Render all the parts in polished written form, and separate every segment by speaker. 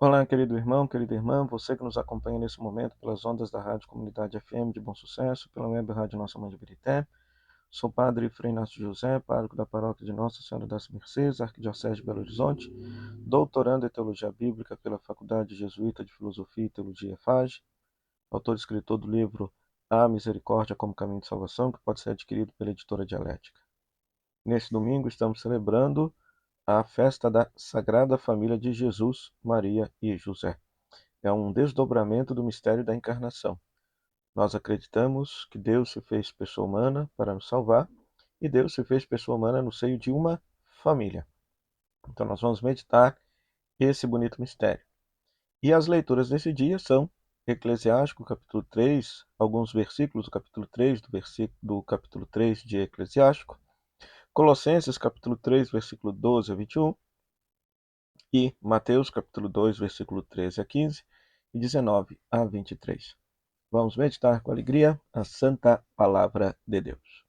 Speaker 1: Olá, querido irmão, querida irmã, você que nos acompanha nesse momento pelas ondas da Rádio Comunidade FM de Bom Sucesso, pela web Rádio Nossa Mãe de Birité. Sou padre Frei Inácio José, pároco da paróquia de Nossa Senhora das Mercês, Arquidiocese de Belo Horizonte, doutorando em Teologia Bíblica pela Faculdade Jesuíta de Filosofia e Teologia FAGE, autor e escritor do livro A Misericórdia como Caminho de Salvação, que pode ser adquirido pela editora Dialética. Nesse domingo estamos celebrando a festa da Sagrada Família de Jesus, Maria e José. É um desdobramento do mistério da encarnação. Nós acreditamos que Deus se fez pessoa humana para nos salvar e Deus se fez pessoa humana no seio de uma família. Então nós vamos meditar esse bonito mistério. E as leituras desse dia são Eclesiástico, capítulo 3, alguns versículos do capítulo 3, do capítulo 3 de Eclesiástico, Colossenses, capítulo 3, versículo 12 a 21, e Mateus, capítulo 2, versículo 13 a 15 e 19 a 23. Vamos meditar com alegria a santa palavra de Deus.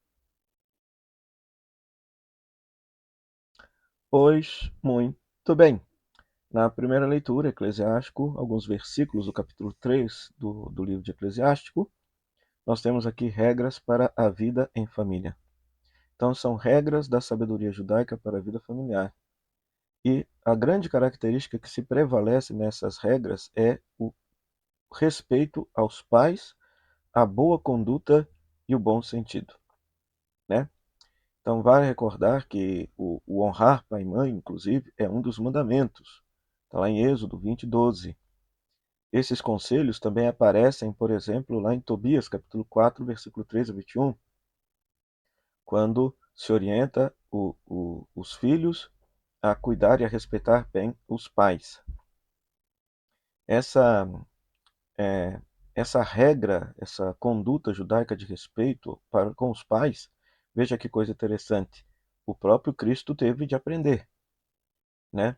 Speaker 1: Pois, muito bem. Na primeira leitura, Eclesiástico, alguns versículos do capítulo 3 do livro de Eclesiástico, nós temos aqui regras para a vida em família. Então, são regras da sabedoria judaica para a vida familiar. E a grande característica que se prevalece nessas regras é o respeito aos pais, a boa conduta e o bom sentido, né? Então, vale recordar que o honrar pai e mãe, inclusive, é um dos mandamentos. Está lá em Êxodo 20:12. Esses conselhos também aparecem, por exemplo, lá em Tobias, capítulo 4, versículo 13 a 21, quando se orienta os filhos a cuidar e a respeitar bem os pais. Essa, é, essa regra, essa conduta judaica de respeito com os pais, veja que coisa interessante, o próprio Cristo teve de aprender, né?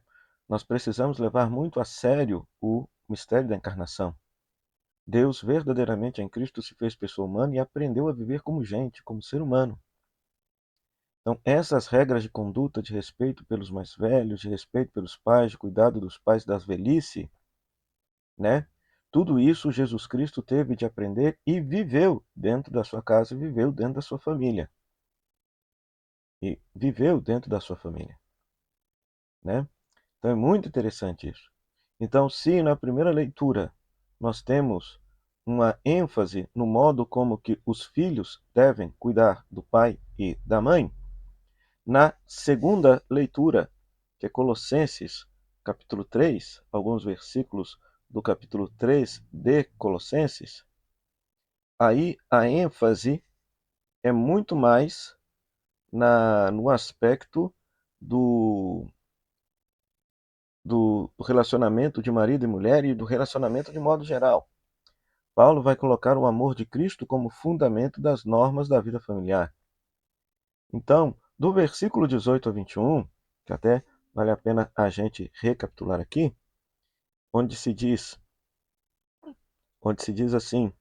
Speaker 1: Nós precisamos levar muito a sério o mistério da encarnação. Deus verdadeiramente em Cristo se fez pessoa humana e aprendeu a viver como gente, como ser humano. Então, essas regras de conduta, de respeito pelos mais velhos, de respeito pelos pais, de cuidado dos pais das velhice, né? Tudo isso Jesus Cristo teve de aprender e viveu dentro da sua casa, viveu dentro da sua família. E viveu dentro da sua família, né? Então é muito interessante isso. Então, se na primeira leitura nós temos uma ênfase no modo como que os filhos devem cuidar do pai e da mãe, na segunda leitura, que é Colossenses, capítulo 3, alguns versículos do capítulo 3 de Colossenses, aí a ênfase é muito mais no aspecto do do relacionamento de marido e mulher e do relacionamento de modo geral. Paulo vai colocar o amor de Cristo como fundamento das normas da vida familiar. Então, do versículo 18 a 21, que até vale a pena a gente recapitular aqui, onde se diz, assim,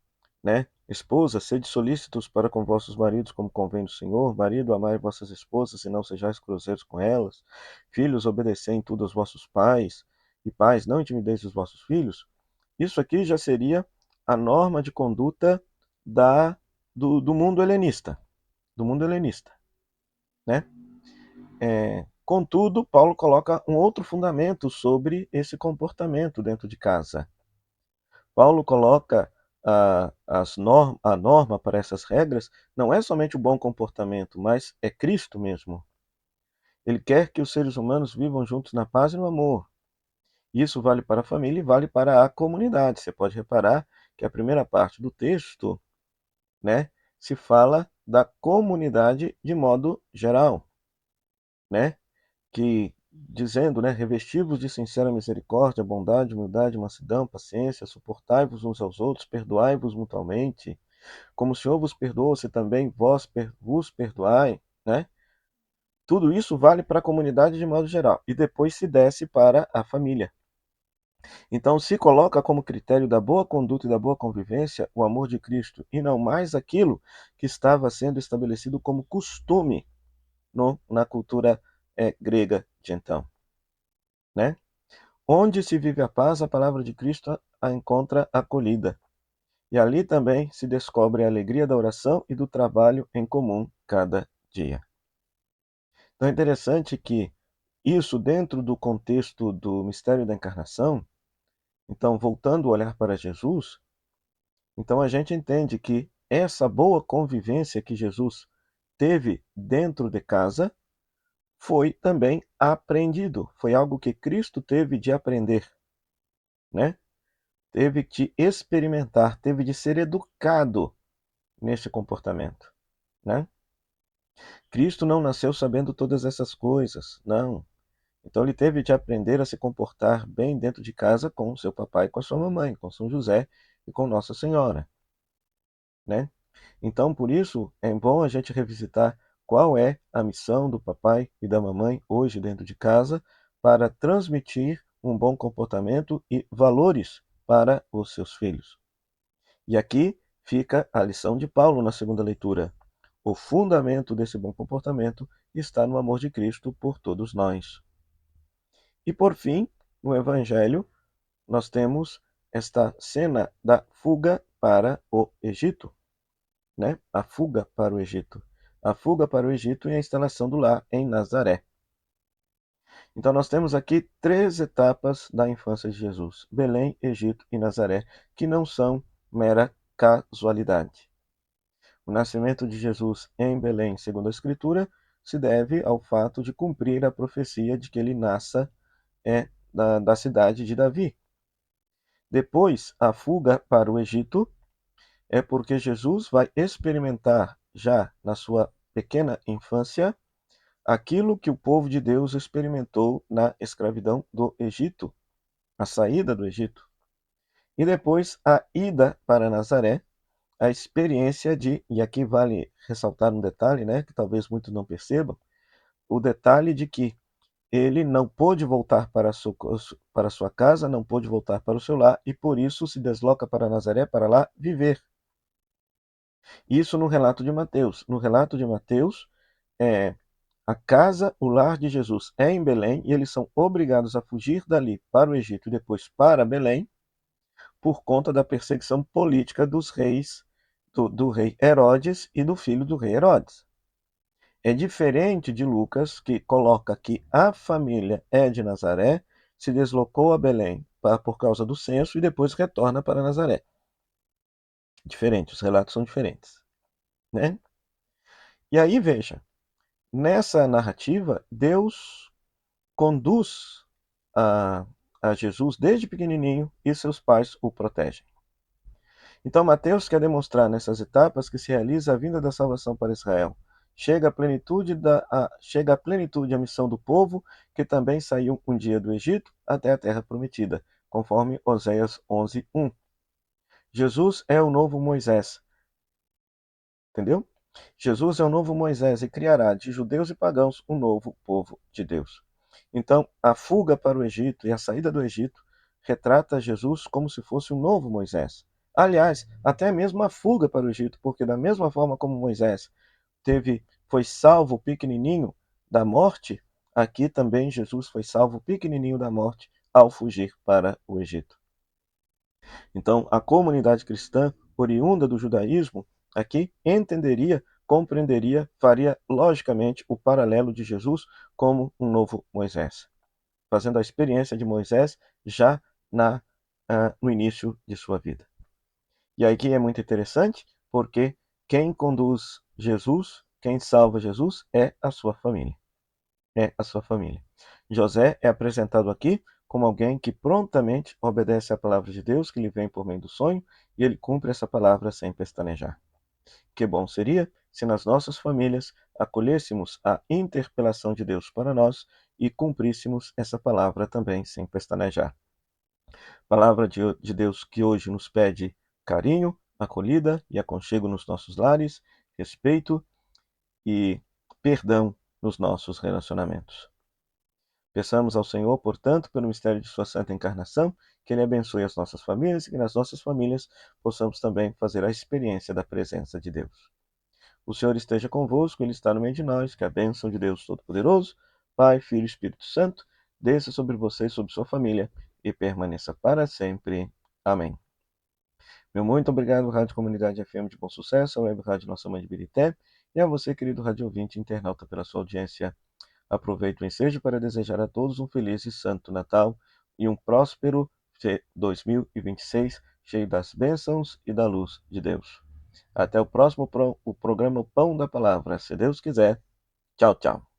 Speaker 1: né? Esposas, sede solícitos para com vossos maridos, como convém no Senhor. Marido, amai vossas esposas, e não sejais grosseiros com elas. Filhos, obedecei em tudo aos vossos pais. E pais, não intimideis os vossos filhos. Isso aqui já seria a norma de conduta do mundo helenista. Do mundo helenista, né? Contudo, Paulo coloca um outro fundamento sobre esse comportamento dentro de casa. Paulo coloca a norma para essas regras não é somente o bom comportamento, mas é Cristo mesmo. Ele quer que os seres humanos vivam juntos na paz e no amor. Isso vale para a família e vale para a comunidade. Você pode reparar que a primeira parte do texto, né, se fala da comunidade de modo geral, né, que dizendo, né, revesti-vos de sincera misericórdia, bondade, humildade, mansidão, paciência, suportai-vos uns aos outros, perdoai-vos mutuamente, como o Senhor vos perdoou, você também vos perdoai, né? Tudo isso vale para a comunidade de modo geral e depois se desce para a família. Então se coloca como critério da boa conduta e da boa convivência o amor de Cristo e não mais aquilo que estava sendo estabelecido como costume na cultura grega de então, né? Onde se vive a paz, a palavra de Cristo a encontra acolhida. E ali também se descobre a alegria da oração e do trabalho em comum cada dia. Então é interessante que isso, dentro do contexto do mistério da encarnação, então voltando o olhar para Jesus, então a gente entende que essa boa convivência que Jesus teve dentro de casa foi também aprendido, foi algo que Cristo teve de aprender, né? Teve de experimentar, teve de ser educado nesse comportamento, né? Cristo não nasceu sabendo todas essas coisas, não. Então ele teve de aprender a se comportar bem dentro de casa com seu papai e com a sua mamãe, com São José e com Nossa Senhora, né? Então, por isso, é bom a gente revisitar qual é a missão do papai e da mamãe hoje dentro de casa para transmitir um bom comportamento e valores para os seus filhos. E aqui fica a lição de Paulo na segunda leitura. O fundamento desse bom comportamento está no amor de Cristo por todos nós. E por fim, no Evangelho, nós temos esta cena da fuga para o Egito, né? A fuga para o Egito. A fuga para o Egito e a instalação do lar em Nazaré. Então nós temos aqui 3 etapas da infância de Jesus: Belém, Egito e Nazaré, que não são mera casualidade. O nascimento de Jesus em Belém, segundo a Escritura, se deve ao fato de cumprir a profecia de que ele nasça da cidade de Davi. Depois, a fuga para o Egito é porque Jesus vai experimentar já na sua pequena infância aquilo que o povo de Deus experimentou na escravidão do Egito, a saída do Egito. E depois a ida para Nazaré, a experiência de, e aqui vale ressaltar um detalhe, né, que talvez muitos não percebam, o detalhe de que ele não pôde voltar para sua casa, não pôde voltar para o seu lar, e por isso se desloca para Nazaré para lá viver. Isso no relato de Mateus. No relato de Mateus, a casa, o lar de Jesus é em Belém, e eles são obrigados a fugir dali para o Egito e depois para Belém, por conta da perseguição política dos reis, do rei Herodes e do filho do rei Herodes. É diferente de Lucas, que coloca que a família é de Nazaré, se deslocou a Belém por causa do censo e depois retorna para Nazaré. Diferente, os relatos são diferentes, né? E aí, veja, nessa narrativa, Deus conduz a, a Jesus desde pequenininho e seus pais o protegem. Então, Mateus quer demonstrar nessas etapas que se realiza a vinda da salvação para Israel. Chega à plenitude a missão do povo, que também saiu um dia do Egito até a terra prometida, conforme Oséias 11:1. Jesus é o novo Moisés, entendeu? Jesus é o novo Moisés e criará de judeus e pagãos um novo povo de Deus. Então, a fuga para o Egito e a saída do Egito retrata Jesus como se fosse um novo Moisés. Aliás, até mesmo a fuga para o Egito, porque da mesma forma como Moisés foi salvo pequenininho da morte, aqui também Jesus foi salvo pequenininho da morte ao fugir para o Egito. Então, a comunidade cristã oriunda do judaísmo aqui entenderia, compreenderia, faria logicamente o paralelo de Jesus como um novo Moisés, fazendo a experiência de Moisés já no início de sua vida. E aqui é muito interessante, porque quem conduz Jesus, quem salva Jesus, é a sua família. É a sua família. José é apresentado aqui como alguém que prontamente obedece à palavra de Deus que lhe vem por meio do sonho, e ele cumpre essa palavra sem pestanejar. Que bom seria se nas nossas famílias acolhêssemos a interpelação de Deus para nós e cumpríssemos essa palavra também sem pestanejar. Palavra de Deus que hoje nos pede carinho, acolhida e aconchego nos nossos lares, respeito e perdão nos nossos relacionamentos. Peçamos ao Senhor, portanto, pelo mistério de sua santa encarnação, que Ele abençoe as nossas famílias e que nas nossas famílias possamos também fazer a experiência da presença de Deus. O Senhor esteja convosco, Ele está no meio de nós, que a bênção de Deus Todo-Poderoso, Pai, Filho e Espírito Santo, desça sobre você e sobre sua família e permaneça para sempre. Amém. Meu muito obrigado, Rádio Comunidade FM de Bom Sucesso, a Web Rádio Nossa Mãe de Birité, e a você, querido rádio ouvinte e internauta, pela sua audiência. Aproveito o ensejo para desejar a todos um feliz e santo Natal e um próspero 2026, cheio das bênçãos e da luz de Deus. Até o próximo o programa Pão da Palavra, se Deus quiser. Tchau, tchau.